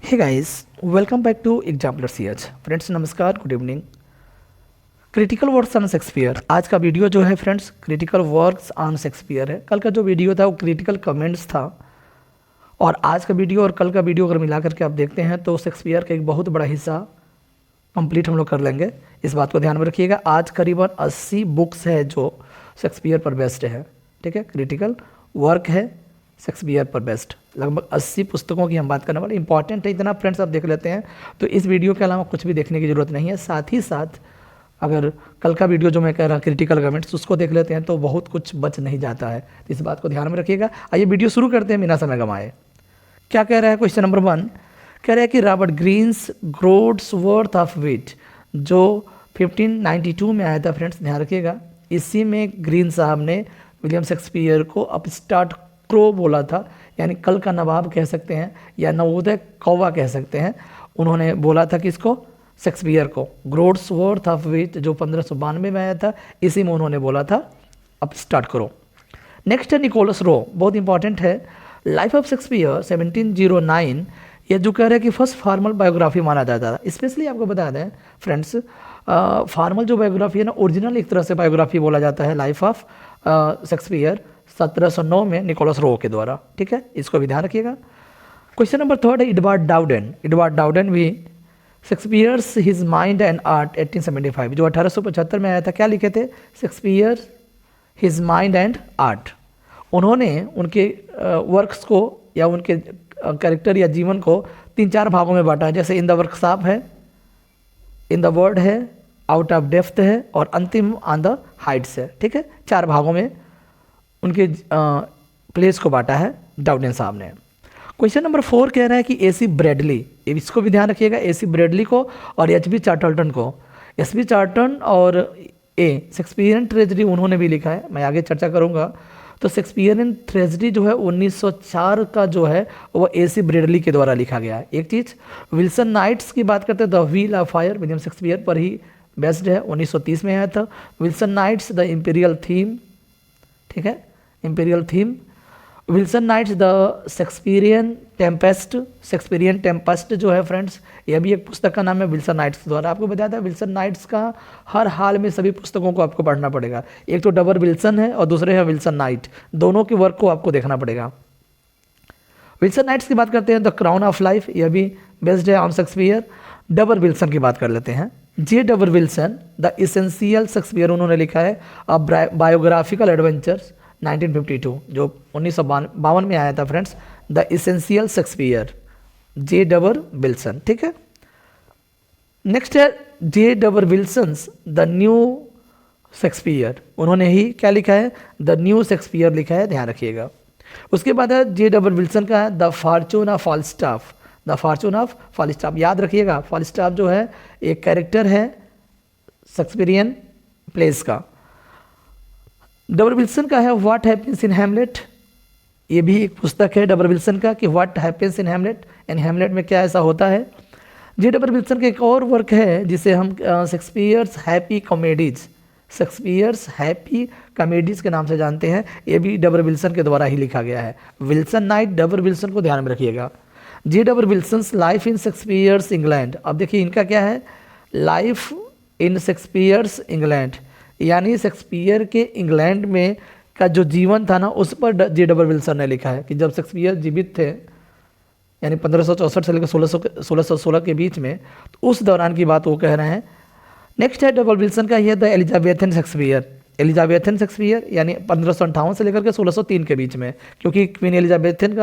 Hey guys, welcome back to Exemplar C H. Friends नमस्कार, good evening. Critical works on Shakespeare. आज का video जो है friends critical works on Shakespeare है। कल का जो वीडियो था वो क्रिटिकल कमेंट्स था, और आज का वीडियो और कल का वीडियो अगर मिला करके आप देखते हैं तो शेक्सपियर का एक बहुत बड़ा हिस्सा कंप्लीट हम लोग कर लेंगे। इस बात को ध्यान में रखिएगा। आज करीबन 80 बुक्स है जो शेक्सपियर पर बेस्ड है। ठीक है, क्रिटिकल वर्क है शेक्सपियर पर बेस्ड। लगभग 80 पुस्तकों की हम बात करने वाले। इंपॉर्टेंट है इतना फ्रेंड्स, आप देख लेते हैं तो इस वीडियो के अलावा कुछ भी देखने की ज़रूरत नहीं है। साथ ही साथ अगर कल का वीडियो जो मैं कह रहा क्रिटिकल कमेंट्स उसको देख लेते हैं तो बहुत कुछ बच नहीं जाता है। इस बात को ध्यान में रखिएगा। आइए वीडियो शुरू करते हैं बिना समय गंवाए। क्या कह रहा है क्वेश्चन नंबर 1, कह रहा है कि Robert Greene's groats worth of wit जो 1592 में आया था। फ्रेंड्स ध्यान रखिएगा, इसी में ग्रीन साहब ने विलियम शेक्सपियर को अपस्टार्ट क्रो बोला था, यानी कल का नवाब कह सकते हैं या नवोदय कौवा कह सकते हैं। उन्होंने बोला था कि इसको शेक्सपियर को ग्रोड्स वर्थ ऑफ वीट जो 1592 में आया था, इसी में उन्होंने बोला था अपस्टार्ट करो। नेक्स्ट है निकोलस रो, बहुत इंपॉर्टेंट है। लाइफ ऑफ शेक्सपियर 1709, ये जो कह रहे हैं कि फर्स्ट फॉर्मल बायोग्राफी माना जाता था। स्पेशली आपको बता दें फ्रेंड्स, फॉर्मल जो बायोग्राफी है ना, ओरिजिनल एक तरह से बायोग्राफी बोला जाता है लाइफ ऑफ शेक्सपियर 1709 में निकोलस रो के द्वारा। ठीक है, इसको भी ध्यान रखिएगा। क्वेश्चन नंबर 3 है एडवर्ड डाउडेन। एडवर्ड डाउडेन भी Shakespeare's his mind and art 1875 जो 1875 में आया था। क्या लिखे थे? Shakespeare his mind and art. उन्होंने उनके वर्क्स को या उनके कैरेक्टर या जीवन को 3-4 भागों में बांटा है। जैसे इन द वर्कशॉप है, इन द वर्ड है, आउट ऑफ डेप्थ है, और अंतिम ऑन द हाइट्स है। ठीक है, 4 भागों में उनके प्लेस को बांटा है डाउडेन साहब ने। क्वेश्चन नंबर 4 कह रहा है कि एसी ब्रैडली, इसको भी ध्यान रखिएगा, एसी ब्रैडली को और एचबी चार्टल्टन को। एचबी चार्टन और शेक्सपियरियन ट्रेजेडी उन्होंने भी लिखा है, मैं आगे चर्चा करूंगा। तो शेक्सपियरियन ट्रेजेडी जो है 1904 का जो है वो एसी ब्रैडली के द्वारा लिखा गया है। एक चीज़, विल्सन नाइट्स की बात करते हैं, the wheel of fire William Shakespeare पर ही बेस्ड है, 1930 में आया था। Wilson knights the imperial theme, ठीक है, imperial theme. Wilson knights the Shakespearian tempest, Shakespearian tempest जो है फ्रेंड्स, यह भी एक पुस्तक का नाम है विल्सन नाइट्स द्वारा। आपको बताया था विल्सन नाइट्स का हर हाल में सभी पुस्तकों को आपको पढ़ना पड़ेगा। एक तो डबर विल्सन है और दूसरे है विल्सन नाइट, दोनों के वर्क को आपको देखना पड़ेगा। विल्सन नाइट्स की बात करते हैं, द क्राउन ऑफ लाइफ, यह भी बेस्ड है ऑन शेक्सपियर। डबर विल्सन की बात कर लेते हैं, J Dover Wilson the essential Shakespeare, उन्होंने लिखा है अ बायोग्राफिकल एडवेंचर्स 1952 जो 1952 में आया था friends. The essential Shakespeare, J Dover Wilson. ठीक है, नेक्स्ट है J Dover Wilson's the new Shakespeare, उन्होंने ही क्या लिखा है? द न्यू शेक्सपियर लिखा है, ध्यान रखिएगा। उसके बाद है जे डबर विल्सन का है the fortune of Falstaff, the fortune of Falstaff. याद रखिएगा, फाल्स्टाफ जो है एक कैरेक्टर है शेक्सपियरियन प्लेस का। डबर विल्सन का है व्हाट हैपेंस इन हैमलेट, ये भी एक पुस्तक है डबर विल्सन का कि व्हाट हैपेंस इन हैमलेट, यानी हैमलेट में क्या ऐसा होता है। जे डबर विल्सन का एक और वर्क है जिसे हम Shakespeare's happy comedies, Shakespeare's happy comedies के नाम से जानते हैं। ये भी डबर विल्सन के द्वारा ही लिखा गया है। विल्सन नाइट डबर विल्सन को ध्यान में रखिएगा। J Dover Wilson's life in Shakespeare's England, अब देखिए इनका क्या है, लाइफ इन शेक्सपियर्स इंग्लैंड, यानी शेक्सपियर के इंग्लैंड में का जो जीवन था ना, उस पर जे डबर विल्सन ने लिखा है कि जब शेक्सपियर जीवित थे, यानी 1564 से लेकर 1616 के बीच में, तो उस दौरान की बात वो कह रहे हैं। नेक्स्ट है डबर विल्सन का ये the Elizabethan Shakespeare, Elizabethan Shakespeare यानी 1558 से लेकर के 1603 के बीच में, क्योंकि क्वीन एलिजाबेथन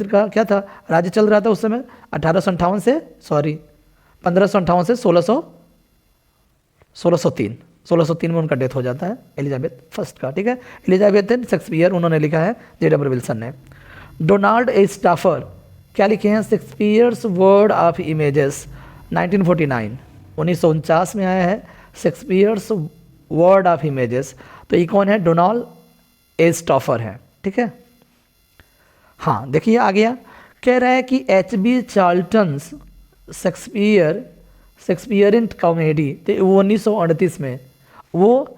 का क्या था, राज्य चल रहा था उस समय 1558 से 1603 में उनका डेथ हो जाता है एलिजाबेथ फर्स्ट का। ठीक है, एलिजाबेथन शेक्सपियर उन्होंने लिखा है जे डबर विल्सन ने। डोनाल्ड ए स्टाफर क्या लिखे हैं? शेक्सपियर्स वर्ड ऑफ इमेजेस 1949, 1949 में आया है शेक्सपियर्स वर्ड ऑफ इमेजेस। तो ये कौन है? डोनाल्ड ए स्टाफर है। ठीक है, हाँ देखिए आ गया, कह रहा है कि एचबी चार्ल्टन्स शेक्सपियरियन कॉमेडी, तो 1938 में, वो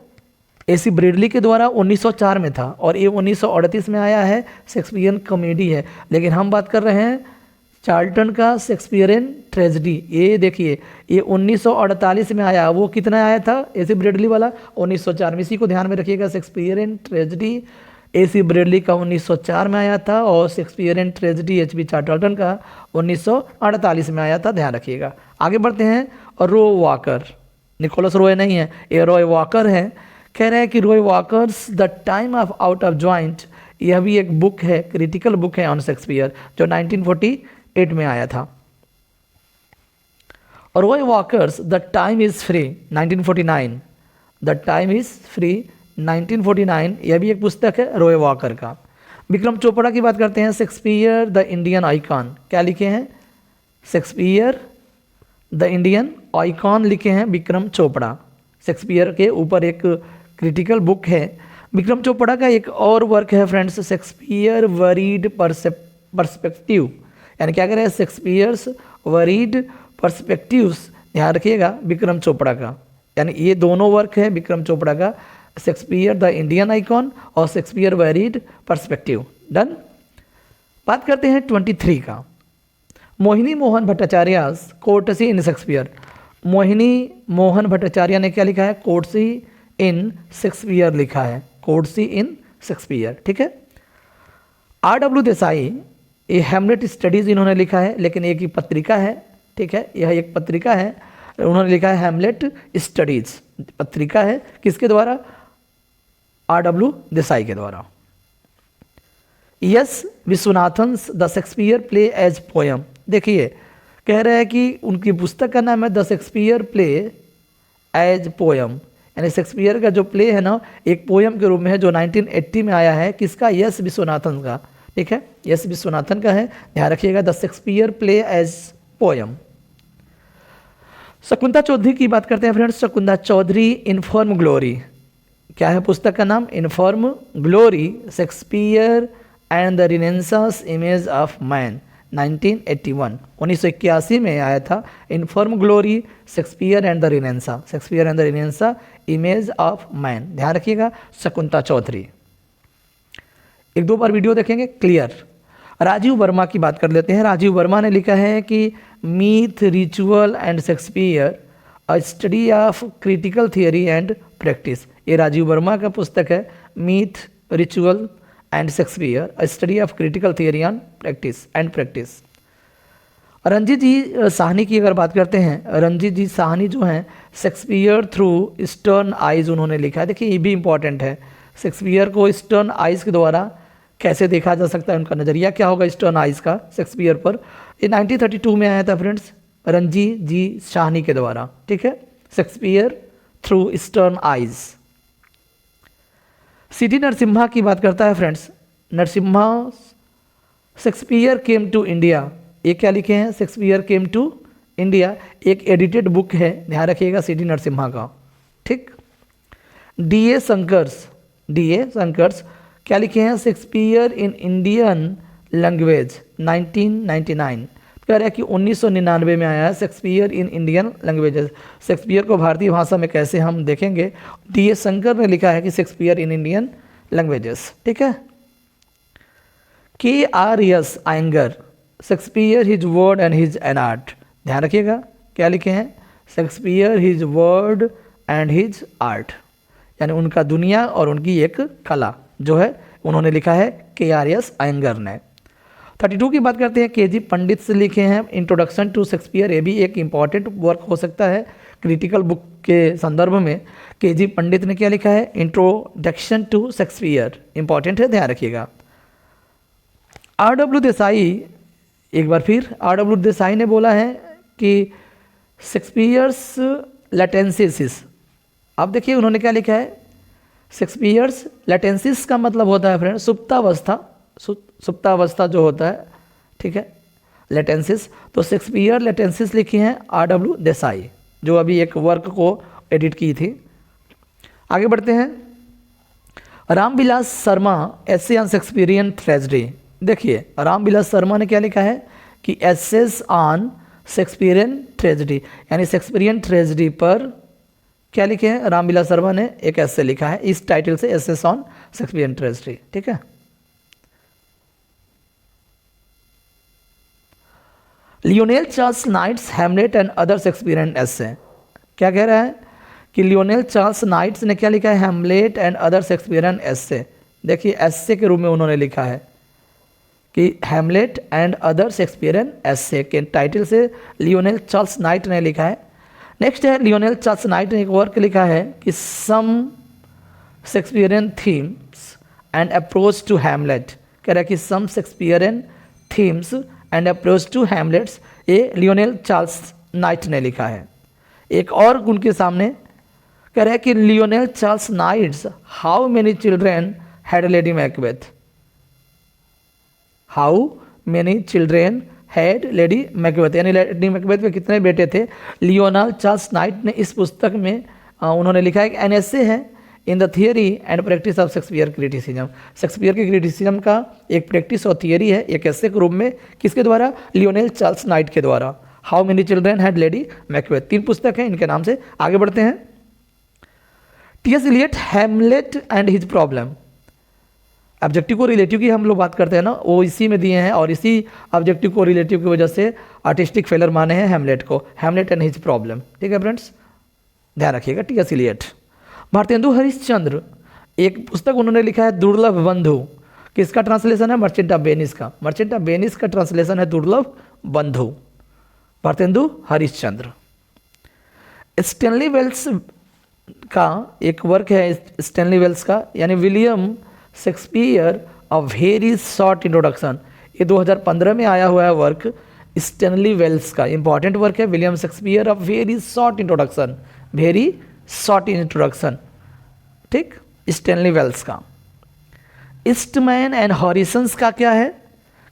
एसी ब्रैडली के द्वारा 1904 में था और ये 1938 में आया है, शेक्सपियरियन कॉमेडी है। लेकिन हम बात कर रहे हैं चार्ल्टन का शेक्सपियरियन ट्रेजेडी, ये देखिए ये 1948 में आया, वो कितना आया था एसी ब्रेडली वाला 1904 में। इसी को ध्यान में रखिएगा, शेक्सपियरियन ट्रेजेडी एसी ब्रेडली का 1904 में आया था और शेक्सपियरियन ट्रेजेडी एचबी चार्ल्टन का 1948 में आया था, ध्यान रखिएगा। आगे बढ़ते हैं। और रो वॉकर, निकोलस रॉय नहीं है, ये रॉय वॉकर है। कह रहे हैं कि Roy walkers the time of out of joint, यह भी एक बुक है, क्रिटिकल बुक है ऑन शेक्सपियर, जो 1948 में आया था। और Roy walkers the time is free 1949, the time is free 1949, यह भी एक पुस्तक है रॉय वॉकर का। विक्रम चोपड़ा की बात करते हैं, शेक्सपियर द इंडियन आइकॉन, क्या लिखे हैं? शेक्सपियर द इंडियन आइकॉन लिखे हैं विक्रम चोपड़ा। शेक्सपियर के ऊपर एक क्रिटिकल बुक है। विक्रम चोपड़ा का एक और वर्क है फ्रेंड्स, शेक्सपियर वरीड पर्सपेक्टिव, यानी क्या कह रहे हैं? शेक्सपियर्स वरीड पर्सपेक्टिव्स, ध्यान रखिएगा विक्रम चोपड़ा का। यानी ये दोनों वर्क है विक्रम चोपड़ा का, शेक्सपियर द इंडियन आइकॉन और शेक्सपियर वरीड पर्सपेक्टिव। डन। बात करते हैं 23 का, मोहिनी मोहन भट्टाचार्य कोर्टसी इन शेक्सपियर। मोहिनी मोहन भट्टाचार्य ने क्या लिखा है? कोर्टसी इन शेक्सपियर लिखा है, कोर्टसी इन शेक्सपियर, ठीक है। R.W. देसाई, ये हैमलेट स्टडीज इन्होंने लिखा है, लेकिन एक ही पत्रिका है, ठीक है, यह एक पत्रिका है, उन्होंने लिखा है हैमलेट स्टडीज, पत्रिका है, किसके द्वारा? R.W. देसाई के द्वारा। S Viswanathan the Shakespeare play as poem, देखिए कह रहे हैं कि उनकी पुस्तक का नाम है the Shakespeare play as poem, यानी शेक्सपियर का जो प्ले है ना एक पोयम के रूप में है, जो 1980 में आया है, किसका? यस विश्वनाथन का, ठीक है, यस विश्वनाथन का है, ध्यान रखिएगा, the Shakespeare play as poem. Shakuntala Chaudhary की बात करते हैं friends, Shakuntala Chaudhary infirm glory, क्या है पुस्तक का नाम? Infirm glory, Shakespeare and the renaissance image of man, 1981, 1981 में आया था infirm glory, Shakespeare and the renaissance, Shakespeare and the renaissance image of man, ध्यान रखिएगा, शकुंतला चौधरी। एक दो बार वीडियो देखेंगे, क्लियर। राजीव वर्मा की बात कर लेते हैं। राजीव वर्मा ने लिखा है कि myth ritual and Shakespeare a study of critical theory and practice, ये राजीव वर्मा का पुस्तक है, myth ritual and Shakespeare a study of critical theory and practice. Ranjit G Sahni की अगर बात करते हैं, रंजीत जी साहनी जो हैं शेक्सपियर थ्रू ईस्टर्न आइज उन्होंने लिखा है। देखिए ये भी इंपॉर्टेंट है, शेक्सपियर को ईस्टर्न आइज के द्वारा कैसे देखा जा सकता है, उनका नज़रिया क्या होगा ईस्टर्न आइज का शेक्सपियर पर। ये 1932 में आया था फ्रेंड्स, रंजीत जी साहनी के द्वारा, ठीक है, शेक्सपियर थ्रू ईस्टर्न आइज। सीटी नरसिम्हा की बात करता है friends, Narasimha Shakespeare came to India, ये क्या लिखे हैं? शेक्सपियर केम टू इंडिया, एक एडिटेड बुक है, ध्यान रखिएगा सीटी नरसिम्हा का, ठीक। डी.ए. शंकर्स क्या लिखे हैं? शेक्सपियर इन इंडियन लैंग्वेज, 1999, कह रहा है कि 1999 में आया है Shakespeare in Indian languages, Shakespeare को भारतीय भाषा में कैसे हम देखेंगे। डी.ए. शंकर ने लिखा है कि शेक्सपियर इन इंडियन लैंग्वेजेस, ठीक है। K.R.S. Iyengar, Shakespeare his word and his an art, ध्यान रखिएगा क्या लिखे हैं? Shakespeare his word and his art, यानी उनका दुनिया और उनकी एक कला जो है उन्होंने लिखा है K.R.S. आयंगर ने। 32 की बात करते हैं, के.जी. पंडित से लिखे हैं इंट्रोडक्शन टू शेक्सपियर, ये भी एक इंपॉर्टेंट वर्क हो सकता है क्रिटिकल बुक के संदर्भ में। के.जी. पंडित ने क्या लिखा है? इंट्रोडक्शन टू शेक्सपियर, इंपॉर्टेंट है, ध्यान रखिएगा। R.W. देसाई, एक बार फिर R.W. देसाई ने बोला है कि शेक्सपियर्स लैटेंसिस, अब देखिए उन्होंने क्या लिखा है? शेक्सपियर्स लैटेंसिस का मतलब होता है फ्रेंड सुप्तावस्था, सुप्तावस्था जो होता है, ठीक है, लेटेंसिस। तो शेक्सपियर लेटेंसिस लिखी हैं R.W. देसाई, जो अभी एक वर्क को एडिट की थी। आगे बढ़ते हैं, Ramvilas Sharma essay on Shakespearean tragedy, देखिए रामविलास शर्मा ने क्या लिखा है कि एसेस ऑन शेक्सपियरियन ट्रेजेडी, यानी शेक्सपियरियन ट्रेजेडी पर क्या लिखे हैं? रामविलास शर्मा ने एक एसे लिखा है इस टाइटल से, एसेस ऑन शेक्सपियरियन ट्रेजेडी, ठीक है। Lionel Charles Knight's Hamlet and other Shakespearean essay. क्या कह रहा है कि लियोनेल चार्ल्स नाइट्स ने क्या लिखा है, हैमलेट एंड अदर शेक्सपियरियन एसे। देखिए एसे के रूप में उन्होंने लिखा है कि हैमलेट एंड अदर शेक्सपियरियन एसे के टाइटल से लियोनेल चार्ल्स नाइट ने लिखा है। नेक्स्ट है लियोनेल चार्ल्स नाइट ने एक वर्क लिखा है कि some Shakespearean themes and approach to Hamlet. कह रहा है कि some Shakespearean themes and approach to Hamlets, ये लियोनेल चार्ल्स नाइट ने लिखा है। एक और उनके सामने कह रहा है कि Lionel Charles Knights how many children had Lady Macbeth. How many children had Lady Macbeth, यानी लेडी मैकबेथ में कितने बेटे थे। लियोनेल चार्ल्स नाइट ने इस पुस्तक में उन्होंने लिखा है कि एन एसे है in the theory and practice of Shakespeare criticism. Shakespeare के क्रिटिसिज्म का एक प्रैक्टिस और थियरी है, एक ऐसे के रूप में, किसके द्वारा, लियोनेल चार्ल्स नाइट के द्वारा। How many children had Lady Macbeth, 3 पुस्तक हैं इनके नाम से। आगे बढ़ते हैं। T S. Eliot Hamlet and his problem. Objective को रिलेटिव की हम लोग बात करते हैं ना, वो इसी में दिए हैं और इसी ऑब्जेक्टिव को रिलेटिव की वजह से आर्टिस्टिक फेलर माने हैं हैमलेट को। हैमलेट एंड हिज प्रॉब्लम, ठीक है फ्रेंड्स, ध्यान रखिएगा। टी.एस. इलियट। भारतेंदु हरिश्चंद्र, एक पुस्तक उन्होंने लिखा है दुर्लभ बंधु। किसका ट्रांसलेशन है, मर्चेंट ऑफ वेनिस का। मर्चेंट ऑफ वेनिस का ट्रांसलेशन है दुर्लभ बंधु, भारतेंदु हरिश्चंद्र। स्टैनली वेल्स का एक वर्क है, स्टैनली वेल्स का, यानी William Shakespeare a very short introduction. ये 2015 में आया हुआ है वर्क, स्टैनली वेल्स का इंपॉर्टेंट वर्क है, William Shakespeare a very short introduction, very short introduction, ठीक, स्टैनली वेल्स का। ईस्टमैन एंड हॉरिसंस का क्या है,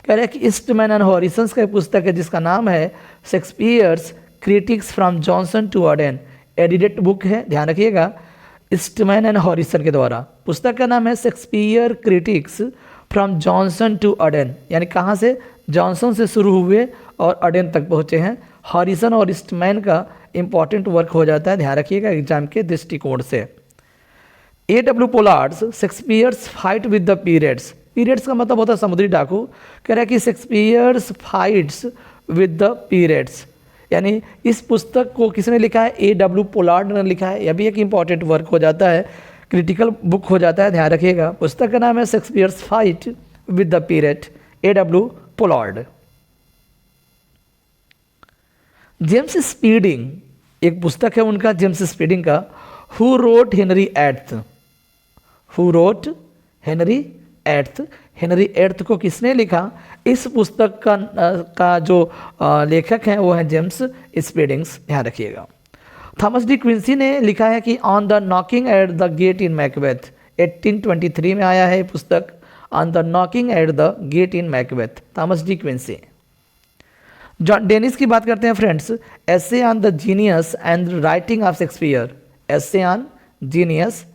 कह रहे हैं कि ईस्टमैन एंड हॉरिसंस का एक पुस्तक है जिसका नाम है Shakespeare's critics from Johnson to Auden. Edited book है, ध्यान रखिएगा, ईस्टमैन एंड हॉरिसन के द्वारा। पुस्तक का नाम है Shakespeare critics from Johnson to Auden, यानी कहाँ से, जॉनसन से शुरू हुए और ऑडेन तक पहुँचे हैं। हॉरिसन और ईस्टमैन का इंपॉर्टेंट वर्क हो जाता है, ध्यान रखिएगा एग्जाम के दृष्टिकोण से। A.W. Pollard's Shakespeare's fight with the periods. Periods का मतलब होता है समुद्री डाकू। कह रहा है कि Shakespeare's fights with the periods, यानी इस पुस्तक को किसने लिखा है, A.W. पोलार्ड ने लिखा है। यह भी एक इंपॉर्टेंट वर्क हो जाता है, क्रिटिकल बुक हो जाता है, ध्यान रखिएगा। पुस्तक का नाम है Shakespeare's fight with the period, A.W. Pollard. James speeding, एक पुस्तक है उनका जेम्स स्पीडिंग का, who wrote Henry eighth. Who wrote Henry eighth, Henry eighth को किसने लिखा, इस पुस्तक का जो लेखक हैं वो हैं जेम्स स्पीडिंग्स, ध्यान रखिएगा। थॉमस डी क्विंसी ने लिखा है कि on the knocking at the gate in Macbeth, 1823 में आया है पुस्तक, on the knocking at the gate in Macbeth, Thomas De Quincey. John Dennis की बात करते हैं friends, essay on the genius and writing of Shakespeare, essay on genius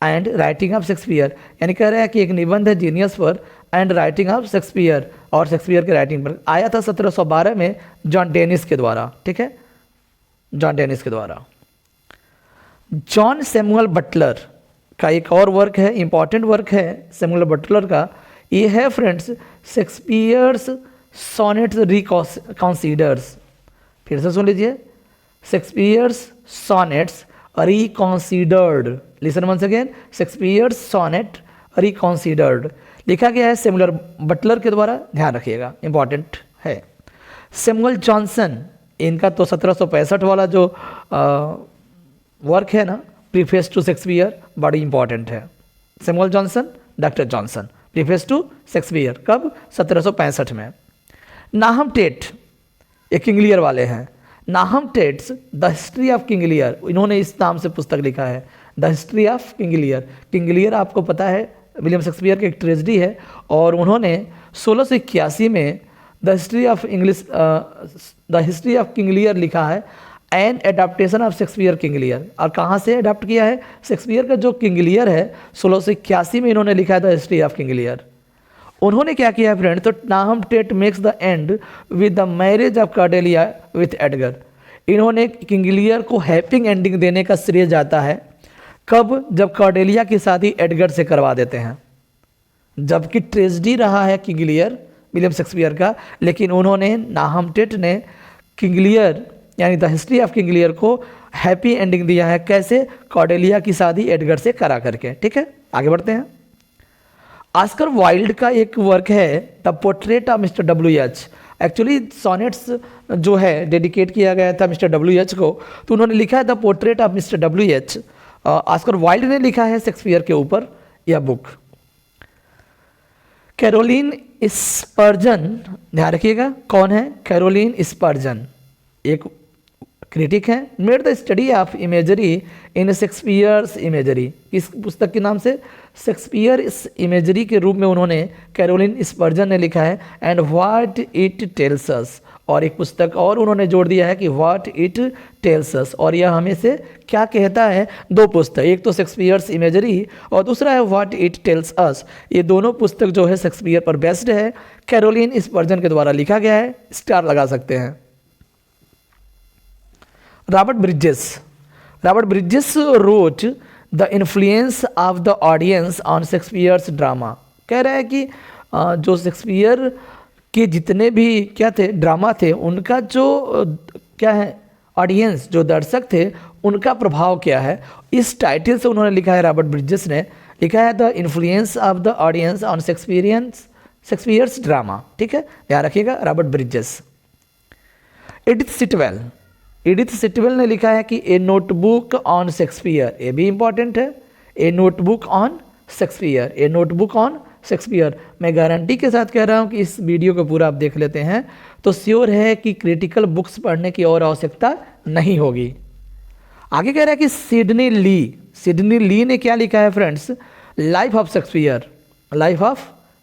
and writing of Shakespeare, यानी कह रहे हैं कि एक निबंध है जीनियस पर एंड राइटिंग ऑफ शेक्सपियर, और शेक्सपियर के राइटिंग पर। आया था 1712 में जॉन डेनिस के द्वारा, ठीक है, जॉन डेनिस के द्वारा। जॉन सैमुअल बटलर का एक और वर्क है, इंपॉर्टेंट वर्क है सैमुअल बटलर का, ये है फ्रेंड्स शेक्सपियर्स सोनेट्स रिकॉन्सीडर्स। फिर से सुन लीजिए, Shakespeare's sonnets reconsidered, listen once again, Shakespeare's sonnet reconsidered, लिखा गया है सैमुअल बटलर के द्वारा, ध्यान रखिएगा, इंपॉर्टेंट है। सैमुअल जॉनसन, इनका तो 1765 वाला जो वर्क है ना, प्रीफेस टू शेक्सपियर, बड़ी इंपॉर्टेंट है। Samuel Johnson, doctor Johnson, preface to Shakespeare, कब, 1765 में। नाहम टेट, ये किंग लियर वाले हैं, Nahum Tate's the history of King Lear, इन्होंने इस नाम से पुस्तक लिखा है, the history of King Lear. King Lear आपको पता है विलियम शेक्सपियर की एक ट्रेजेडी है, और उन्होंने 1681 में the history of English the history of King Lear लिखा है, an adaptation of Shakespeare King Lear. और कहाँ से अडाप्ट किया है, शेक्सपियर का जो किंग लियर है 1681 में इन्होंने लिखा है the history of King Lear. उन्होंने क्या किया है फ्रेंड, तो Nahum Tate makes the end with the marriage of Cordelia with Edgar. इन्होंने किंग लियर को हैप्पी एंडिंग देने का श्रेय जाता है, कब, जब कार्डेलिया की शादी एडगर से करवा देते हैं। जबकि ट्रेजेडी रहा है किंग लियर, विलियम शेक्सपियर का, लेकिन उन्होंने नाहम टेट ने किंग लियर यानी the history of King Lear को हैप्पी एंडिंग दिया है। कैसे? कॉर्डेलिया की शादी एडगर से करा करके। ठीक है, आगे बढ़ते हैं। ऑस्कर वाइल्ड का एक वर्क है the portrait of mister WH. Actually sonnets जो है डेडिकेट किया गया था मिस्टर डब्ल्यू.एच को, तो उन्होंने लिखा है the portrait of mister WH. Oscar Wilde ने लिखा है शेक्सपियर के ऊपर यह बुक। कैरोलिन स्पर्जन, ध्यान रखिएगा कौन है? कैरोलिन स्पर्जन एक क्रिटिक है। Made the study of imagery in Shakespeare's imagery, इस पुस्तक के नाम से शेक्सपियर इस इमेजरी के रूप में उन्होंने कैरोलिन स्पर्जन ने लिखा है and what it tells us. और एक पुस्तक और उन्होंने जोड़ दिया है कि व्हाट इट टेल्स अस, और यह हमें से क्या कहता है। दो पुस्तक, एक तो शेक्सपियर्स इमेजरी और दूसरा है व्हाट इट टेल्स अस। ये दोनों पुस्तक जो है शेक्सपियर पर बेस्ड है, कैरोलिन स्पर्जन के द्वारा लिखा गया है। स्टार लगा सकते हैं। Robert bridges wrote the influence of the audience on Shakespeare's drama. कह रहा है कि जो शेक्सपियर के जितने भी क्या थे ड्रामा थे, उनका जो क्या है ऑडियंस, जो दर्शक थे, उनका प्रभाव क्या है। इस टाइटल से उन्होंने लिखा है, रॉबर्ट ब्रिजेस ने लिखा है the influence of the audience on Shakespeare's drama. ठीक है, ध्यान रखिएगा, रॉबर्ट ब्रिजेस। एडिथ सिटवेल ने लिखा है कि ए नोटबुक ऑन शेक्सपियर, ये भी इंपॉर्टेंट है। ए नोटबुक ऑन शेक्सपियर। मैं गारंटी के साथ कह रहा हूँ कि इस वीडियो को पूरा आप देख लेते हैं तो श्योर है कि क्रिटिकल बुक्स पढ़ने की और आवश्यकता नहीं होगी। आगे कह रहा है कि सिडनी ली ने क्या लिखा है फ्रेंड्स? Life of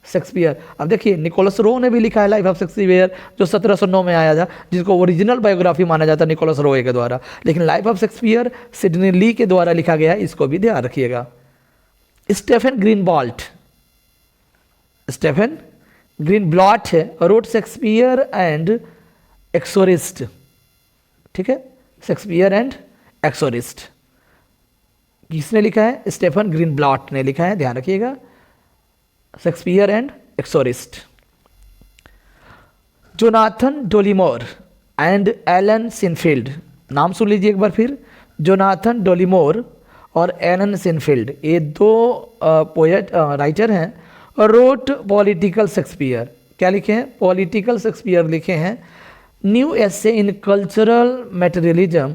Shakespeare. अब देखिए, निकोलस रो ने भी लिखा है लाइफ ऑफ शेक्सपियर, जो 1709 में आया था, जिसको ओरिजिनल बायोग्राफी माना जाता है निकोलस रो के द्वारा। लेकिन life of Shakespeare Sidney Lee के द्वारा लिखा गया है, इसको भी ध्यान रखिएगा। Stephen Greenblatt wrote Shakespeare and exorcist. ठीक है, शेक्सपियर एंड एक्सोरिस्ट किसने लिखा है? स्टेफन ग्रीनब्लॉट ने लिखा है, ध्यान रखिएगा। Shakespeare and exorcist. Jonathan Dollimore and Alan Sinfield, नाम सुन लीजिए एक बार फिर। जोनाथन डोलीमोर और एलन सिनफील्ड, ये दो पोएट राइटर हैं। रोट पॉलिटिकल शेक्सपियर, क्या लिखे हैं? पॉलिटिकल शेक्सपियर लिखे हैं। New essay in cultural materialism,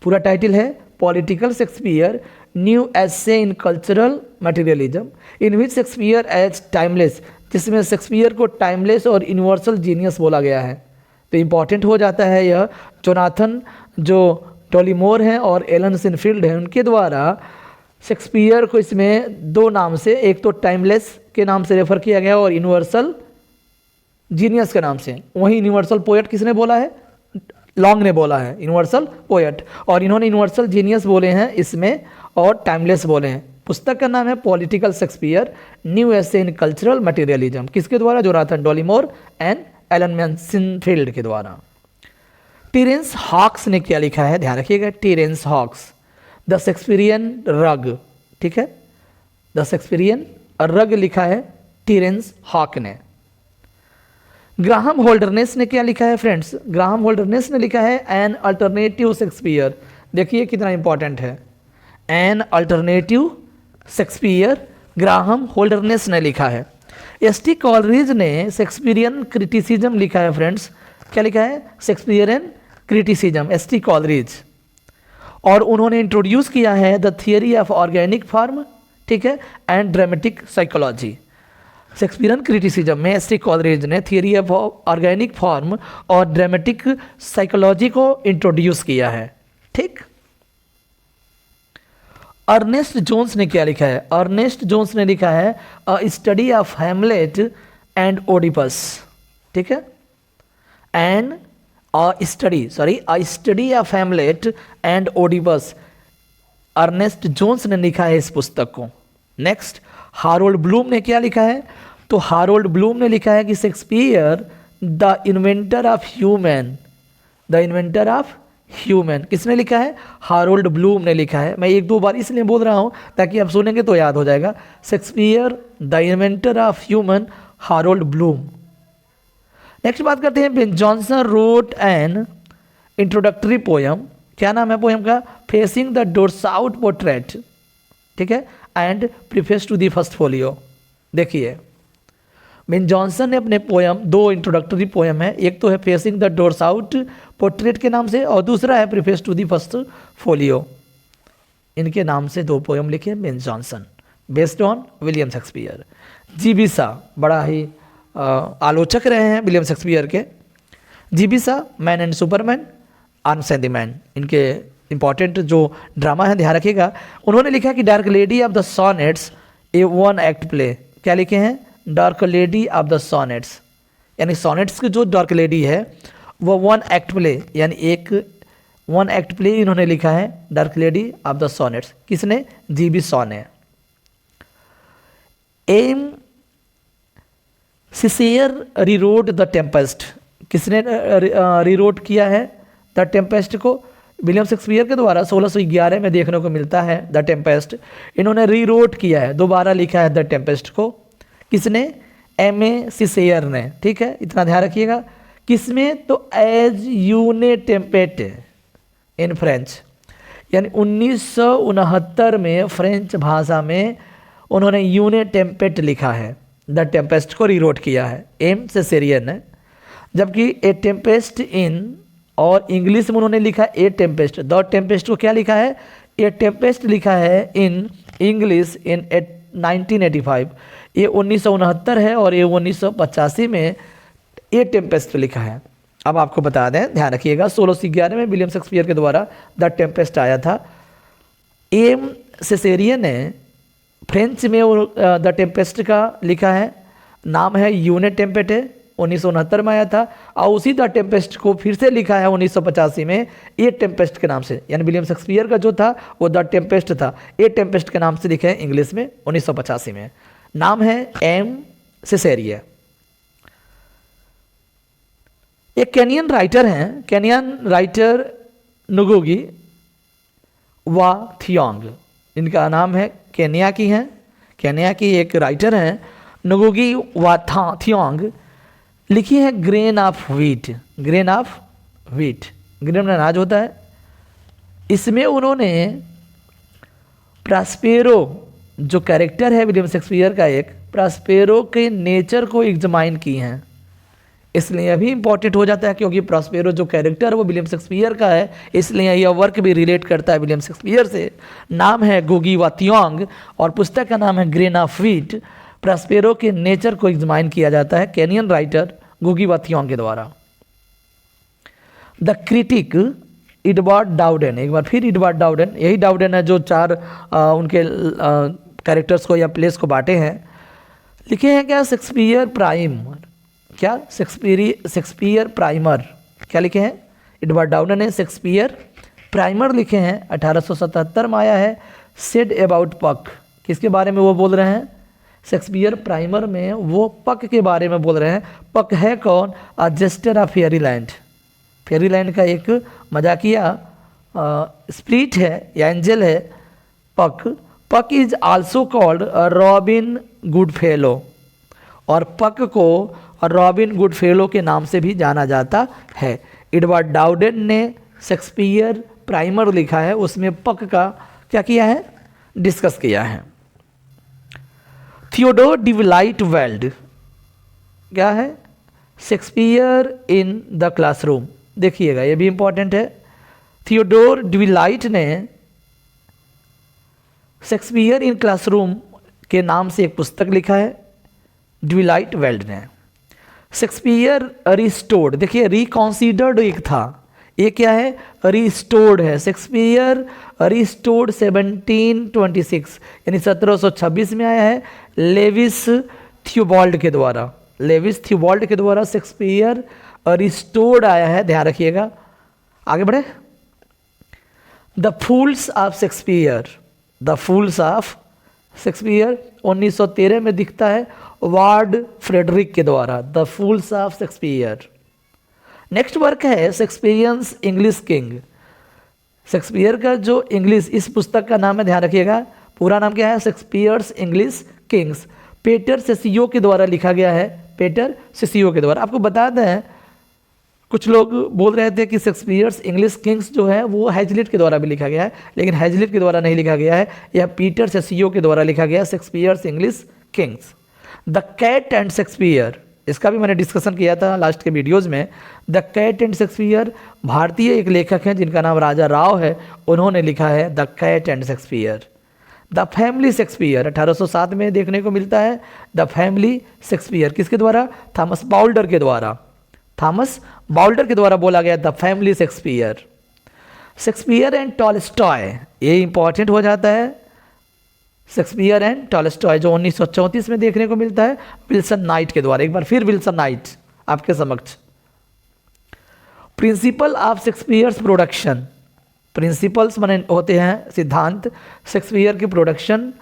पूरा टाइटल है political Shakespeare new essay in cultural materialism in which Shakespeare as timeless, जिसमें शेक्सपियर को टाइमलेस और यूनिवर्सल जीनियस बोला गया है। तो इम्पॉर्टेंट हो जाता है यह। जोनाथन जो डोलीमोर हैं और एलन सिनफील्ड हैं, उनके द्वारा शेक्सपियर को इसमें दो नाम से, एक तो टाइमलेस के नाम से रेफर किया गया और यूनिवर्सल जीनियस के नाम से। वहीं यूनिवर्सल पोएट किसने बोला है? लॉन्ग ने बोला है यूनिवर्सल पोएट, और इन्होंने यूनिवर्सल जीनियस बोले हैं इसमें और टाइमलेस बोले हैं। पुस्तक का नाम है political Shakespeare new essay in cultural materialism, किसके द्वारा? जोनाथन डोलीमोर एंड एलन सिनफील्ड के द्वारा। टेरेंस हॉक्स ने क्या लिखा है? ध्यान रखिएगा, टेरेंस हॉक्स द शेक्सपियरियन रग। ठीक है, द शेक्सपियरियन रग लिखा है टेरेंस हॉक ने। ग्राहम होल्डरनेस ने क्या लिखा है फ्रेंड्स? ग्राहम होल्डरनेस ने लिखा है एन अल्टरनेटिव शेक्सपियर। देखिए कितना इंपॉर्टेंट है, एन अल्टरनेटिव शेक्सपियर ग्राहम होल्डरनेस ने लिखा है। एस.टी. कॉलरिज ने शेक्सपियरियन क्रिटिसिज्म लिखा है फ्रेंड्स। क्या लिखा है? Shakespearean criticism, ST. कॉलरिज। और उन्होंने इंट्रोड्यूस किया है the theory of organic form, ठीक है, and dramatic psychology. Shakespearean criticism में एस.टी. कॉलरिज ने थियरी ऑफ ऑर्गेनिक फॉर्म और ड्रामेटिक साइकोलॉजी को इंट्रोड्यूस किया है। ठीक। अर्नेस्ट जोन्स ने क्या लिखा है? अर्नेस्ट जोन्स ने लिखा है a study of Hamlet and Oedipus. ठीक है, and a study of Hamlet and Oedipus. Ernest Jones ने लिखा है इस पुस्तक को। नेक्स्ट, हारोल्ड ब्लूम ने क्या लिखा है? तो हारोल्ड ब्लूम ने लिखा है कि Shakespeare the inventor of human, the inventor of human. किसने लिखा है? हारोल्ड ब्लूम ने लिखा है। मैं एक दो बार इसलिए बोल रहा हूं ताकि आप सुनेंगे तो याद हो जाएगा। Shakespeare the inventor of human, Harold Bloom. Next बात करते हैं, Ben Johnson wrote an introductory poem, क्या नाम है पोयम का? फेसिंग द डोर्साउट पोर्ट्रेट, ठीक है, and preface to the first folio. देखिए बेन जॉनसन ने अपने पोयम, दो इंट्रोडक्टरी पोयम है, एक तो है फेसिंग द डोर्साउट पोर्ट्रेट के नाम से और दूसरा है preface to the first folio. इनके नाम से दो पोयम लिखे हैं Ben Jonson, based on William Shakespeare. G B Shaw बड़ा ही आलोचक रहे हैं विलियम शेक्सपियर के। G B Shaw, man and superman, arms and the man, इनके इंपॉर्टेंट जो ड्रामा है ध्यान रखिएगा। उन्होंने लिखा है कि dark lady of the sonnets a one act play, क्या लिखे हैं? Dark lady of the sonnets, यानी सॉनेट्स की जो डार्क लेडी है वो वन एक्ट प्ले, यानी एक वन एक्ट प्ले इन्होंने लिखा है, dark lady of the sonnets. किसने? जीबी सॉ ने। एम सिसेयर रीरोट द टेम्पेस्ट, किसने रीरोट किया है द टेम्पेस्ट को? विलियम शेक्सपियर के द्वारा 1611 में देखने को मिलता है द टेम्पेस्ट। इन्होंने रीरोट किया है, दोबारा लिखा है द टेम्पेस्ट को। किसने? एम.ए. सिसेयर ने, ठीक है, इतना ध्यान रखिएगा। किसमें? तो एज यू ने टेम्पेट इन फ्रेंच, यानी 1969 में फ्रेंच भाषा में उन्होंने यूने टेम्पेट लिखा है, द टेम्पेस्ट को रीरोट किया है एम सिसेरियन ने। जबकि ए टेम्पेस्ट इन और इंग्लिश में उन्होंने लिखा ए टेम्पेस्ट, द टेम्पेस्ट को क्या लिखा है? ए टेम्पेस्ट लिखा है इन इंग्लिश इन 1985। ये 1969 है और ये 1985 में ए टेम्पेस्ट लिखा है। अब आपको बता दें, ध्यान रखिएगा, 1611 में विलियम शेक्सपियर के द्वारा द टेम्पेस्ट आया था। एम सिसेरियन ने फ्रेंच में द टेम्पेस्ट का लिखा है, नाम है यूने टेम्पेट है, 1969 में आया था। और उसी द टेम्पेस्ट को फिर से लिखा है 1985 में ए टेम्पेस्ट के नाम से, यानी विलियम शेक्सपियर का जो था वो द टेम्पेस्ट था, ए टेम्पेस्ट के नाम से लिखे हैं इंग्लिश में 1985 में। नाम है एम सिसेरिया। एक केनियन राइटर हैं, केनियन राइटर नुगुगी वा थियोंग, इनका नाम है, केनिया की हैं, केनिया की एक राइटर हैं नुगुगी वा थियोंग। लिखी है grain of wheat, grain of wheat, grain अनाज होता है। इसमें उन्होंने प्रास्पेरो जो कैरेक्टर है विलियम शेक्सपियर का, एक प्रास्पेरो के नेचर को एग्जामाइन की हैं, इसलिए अभी इंपॉर्टेंट हो जाता है क्योंकि प्रॉस्पेरो जो कैरेक्टर है वो विलियम शेक्सपियर का है, इसलिए यह वर्क भी रिलेट करता है विलियम शेक्सपियर से। नाम है गुगी वा थियोंग और पुस्तक का नाम है ग्रेन ऑफ व्हीट। प्रॉस्पेरो के नेचर को एग्जामाइन किया जाता है केनियन राइटर गुगी वा थियोंग के द्वारा। द क्रिटिक एडवर्ड डाउडेन, एक बार फिर एडवर्ड डाउडेन, यही डाउडेन है जो चार उनके कैरेक्टर्स को या प्लेस को बांटे हैं। लिखे हैं क्या? शेक्सपियर प्राइम, क्या? शेक्सपियर प्राइमर, क्या लिखे हैं? एडवर्ड डाउडेन ने शेक्सपियर प्राइमर लिखे हैं, 1877 में आया है। सेड अबाउट पक, किसके बारे में वो बोल रहे हैं? शेक्सपियर प्राइमर में वो पक के बारे में बोल रहे हैं। पक है कौन? अ जेस्टर ऑफ फेरीलैंड, फेरीलैंड का एक मजाकिया स्प्रिट है या एंजल है पक। पक is also called robin Goodfellow, और पक को रॉबिन गुडफेलो के नाम से भी जाना जाता है। एडवर्ड डाउडेन ने शेक्सपियर प्राइमर लिखा है, उसमें पक का क्या किया है? डिस्कस किया है। थियोडोर डिवलाइट वेल्ड, क्या है? शेक्सपियर इन द क्लासरूम, देखिएगा ये भी इंपॉर्टेंट है। थियोडोर डिवलाइट ने शेक्सपियर इन क्लासरूम के नाम से एक पुस्तक लिखा है, डिवलाइट वेल्ड ने। शेक्सपियर रिस्टोर्ड, देखिए रिकॉन्सिडर्ड एक था, ये क्या है? रिस्टोर्ड है। शेक्सपियर रिस्टोर्ड 1726 यानी 1726 में आया है लेविस थियोबाल्ड के द्वारा। लेविस थियोबाल्ड के द्वारा शेक्सपियर रिस्टोर्ड आया है, ध्यान रखिएगा। आगे बढ़े। The fools of Shakespeare, the fools of Shakespeare 1913 में दिखता है वार्ड फ्रेडरिक के द्वारा, the fools of Shakespeare. Next work है शेक्सपियर्स इंग्लिश किंग। शेक्सपियर का जो इंग्लिश, इस पुस्तक का नाम है, ध्यान रखिएगा, पूरा नाम क्या है? Shakespeare's English kings. पेटर सेसियो के द्वारा लिखा गया है, पेटर सेसियो के द्वारा। आपको बताते हैं, कुछ लोग बोल रहे थे कि शेक्सपियर्स इंग्लिश किंग्स जो है वो हैजलिट के द्वारा भी लिखा गया है, लेकिन हैजलिट के द्वारा नहीं लिखा गया है, यह पीटर सेसियो के द्वारा लिखा गया है, Shakespeare's English kings. The cat and Shakespeare, इसका भी मैंने डिस्कशन किया था लास्ट के वीडियोज़ में। द कैट एंड शेक्सपियर भारतीय एक लेखक हैं जिनका नाम राजा राव है, उन्होंने लिखा है the cat and Shakespeare. The family Shakespeare 1807 में देखने को मिलता है। द फैमिली शेक्सपियर किसके द्वारा? थॉमस बाउल्डर के द्वारा, थॉमस बाउल्डर के द्वारा बोला गया the family Shakespeare. Shakespeare and Tolstoy, ये इंपॉर्टेंट हो जाता है। शेक्सपियर एंड टॉलस्टॉय जो 1934 में देखने को मिलता है विल्सन नाइट के द्वारा। एक बार फिर विल्सन नाइट आपके समक्ष। Principle of Shakespeare's production, principles माने होते हैं सिद्धांत, शेक्सपियर के प्रोडक्शन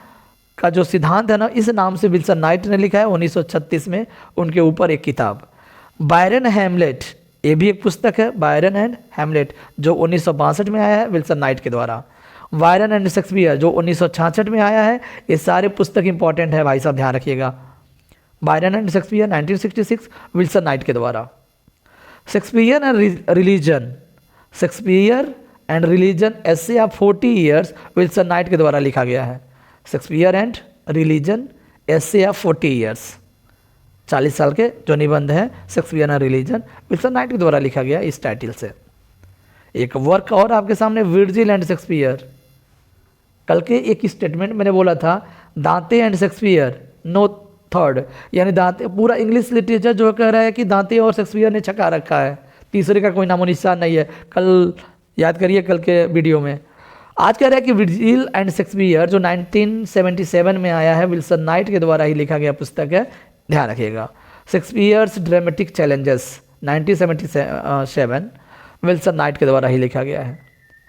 का जो सिद्धांत है ना, इस नाम से विल्सन नाइट ने लिखा है 1936 में उनके ऊपर एक किताब। बायरन हैमलेट, ये भी एक पुस्तक है, बायरन एंड हैमलेट जो 1962 में आया है विल्सन नाइट के द्वारा। बायरन एंड शेक्सपियर जो 1966 में आया है। ये सारे पुस्तक इंपॉर्टेंट है भाई साहब, ध्यान रखिएगा। Byron and Shakespeare 1966 Wilson night के द्वारा। Shakespeare and religion, Shakespeare and religion essay of 40 years Wilson night के द्वारा लिखा गया है। Shakespeare and religion essay of 40 years, 40 साल के जो निबंध है Shakespeare and religion, Wilson night के द्वारा लिखा गया इस टाइटल से। एक वर्क और आपके सामने, वर्जिल एंड शेक्सपियर। कल के एक स्टेटमेंट मैंने बोला था, दांते एंड शेक्सपियर नो थर्ड, यानी दांते, पूरा इंग्लिश लिटरेचर जो कह रहा है कि दांते और शेक्सपियर ने छका रखा है, तीसरे का कोई नामो निशान नहीं है। कल याद करिए कल के वीडियो में। आज कह रहा है कि वर्जिल एंड शेक्सपियर जो 1977 में आया है, विल्सन नाइट के द्वारा ही लिखा गया पुस्तक है, ध्यान रखिएगा। Shakespeare's dramatic challenges 1977 Wilson night के द्वारा ही लिखा गया है।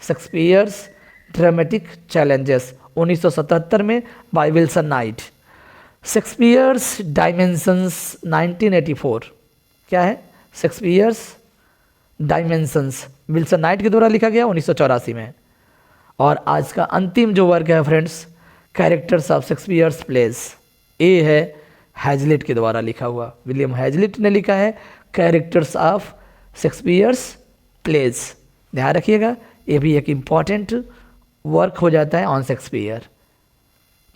शेक्सपियर्स ड्रामेटिक चैलेंजेस 1977 में by Wilson Knight. Shakespeare's dimensions 1984, क्या है? शेक्सपियर्स डायमेंशंस विल्सन नाइट के द्वारा लिखा गया 1984 में। और आज का अंतिम जो वर्क है friends, characters of Shakespeare's plays, ये है हैजलिट के द्वारा लिखा हुआ, विलियम हैजलिट ने लिखा है कैरेक्टर्स ऑफ शेक्सपियर्स प्लेज। ध्यान रखिएगा, ये भी एक इम्पॉर्टेंट वर्क हो जाता है on Shakespeare.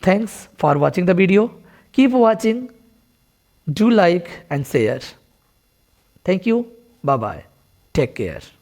Thanks for watching the video, keep watching, do like and share. Thank you, bye bye, take care.